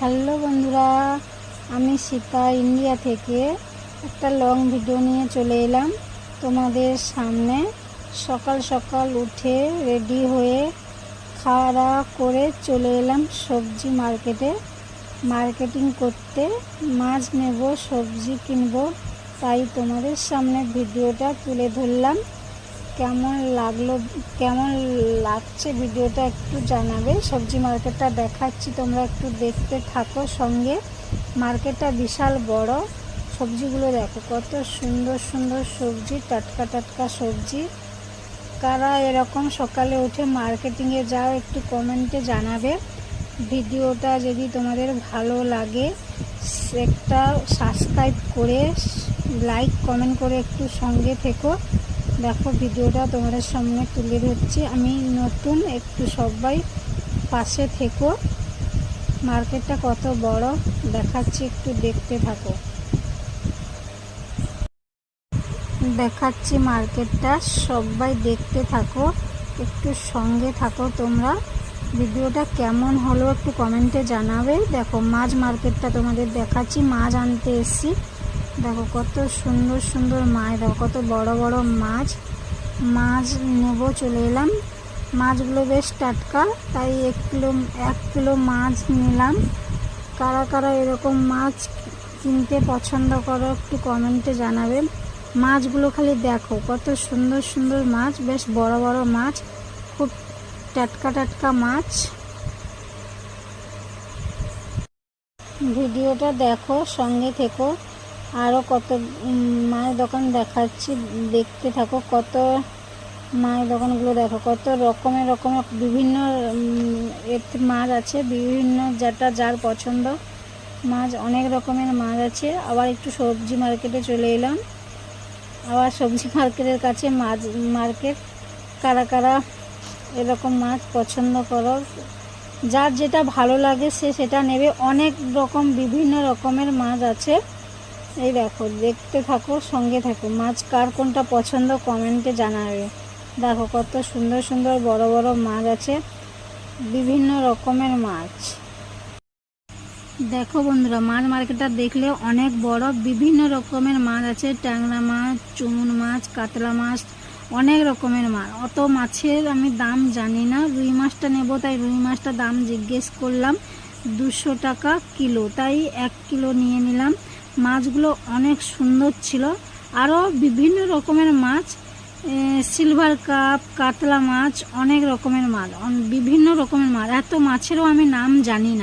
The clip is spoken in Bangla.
হ্যালো বন্ধুরা, আমি সীতা ইন্ডিয়া থেকে একটা লং ভিডিও নিয়ে চলে এলাম তোমাদের সামনে। সকাল সকাল উঠে রেডি হয়ে খাওয়া দাওয়া করে চলে এলাম সবজি মার্কেটিং করতে। মাছ নেব, সবজি কিনবো, তাই তোমাদের সামনে ভিডিওটা তুলে ধরলাম। কেমন লাগছে ভিডিওটা একটু জানাবে। সবজি মার্কেটটা দেখাচ্ছি, তোমরা একটু দেখতে থাকো সঙ্গে। মার্কেটটা বিশাল বড়। সবজিগুলো দেখো, কত সুন্দর সুন্দর সবজি, টাটকা টাটকা সবজি। কারা এরকম সকালে উঠে মার্কেটিংয়ে যাও একটু কমেন্টে জানাবে। ভিডিওটা যদি তোমাদের ভালো লাগে একটা সাবস্ক্রাইব করে লাইক কমেন্ট করে একটু সঙ্গে থেকো। দেখো ভিডিওটা তোমাদের সামনে তুলে ধরছি, আমি নতুন, একটু সবাই পাশে থেকো। মার্কেটটা কত বড় দেখাচ্ছি, একটু দেখতে থাকো। দেখাচ্ছি মার্কেটটা, সবাই দেখতে থাকো, একটু সঙ্গে থাকো তোমরা। ভিডিওটা কেমন হলো একটু কমেন্টে জানাবে। দেখো মাছ মার্কেটটা তোমাদের দেখাচ্ছি, মাছ আনতে এসেছি। দেখো কত সুন্দর সুন্দর মাছ, দেখো কত বড় বড় মাছ নেব চলে এলাম। মাছগুলো বেশ টাটকা, তাই এক কিলো মাছ নিলাম। কারা কারা এরকম মাছ কিনতে পছন্দ করো একটু কমেন্টে জানাবে। মাছগুলো খালি দেখো, কত সুন্দর সুন্দর মাছ, বেশ বড় বড় মাছ, খুব টাটকা টাটকা মাছ। ভিডিওটা দেখো, সঙ্গে থেকো। আরও কত মায়ের দোকান দেখাচ্ছি, দেখতে থাকো। কত মায়ের দোকানগুলো দেখো, কত রকমের বিভিন্ন মাছ আছে, বিভিন্ন যেটা যার পছন্দ মাছ, অনেক রকমের মাছ আছে। আবার একটু সবজি মার্কেটে চলে এলাম, আবার সবজি মার্কেটের কাছে মাছ মার্কেট। কারা কারা এরকম মাছ পছন্দ করো, যার যেটা ভালো লাগে সে সেটা নেবে। অনেক রকম বিভিন্ন রকমের মাছ আছে। এই দেখো, দেখতে থাকো, সঙ্গে থাকো। মাছ কার কোনটা পছন্দ কমেন্টে জানাবে। দেখো কত সুন্দর সুন্দর বড় বড় মাছ আছে, বিভিন্ন রকমের মাছ। দেখো বন্ধুরা, মাছ মার্কেটটা দেখলে অনেক বড়, বিভিন্ন রকমের মাছ আছে। ট্যাংরা মাছ, চুন মাছ, কাতলা মাছ, অনেক রকমের মাছ। অত মাছের আমি দাম জানি না। রুই মাছটা নেব, তাই রুই মাছটা দাম জিজ্ঞেস করলাম, 200 টাকা কিলো, তাই 1 কিলো নিয়ে নিলাম। মাছগুলো অনেক সুন্দর ছিল। আরও বিভিন্ন রকমের মাছ, সিলভার কাপ, কাতলা মাছ, অনেক রকমের মাছ, বিভিন্ন রকমের মাছ। এত মাছেরও আমি নাম জানি না।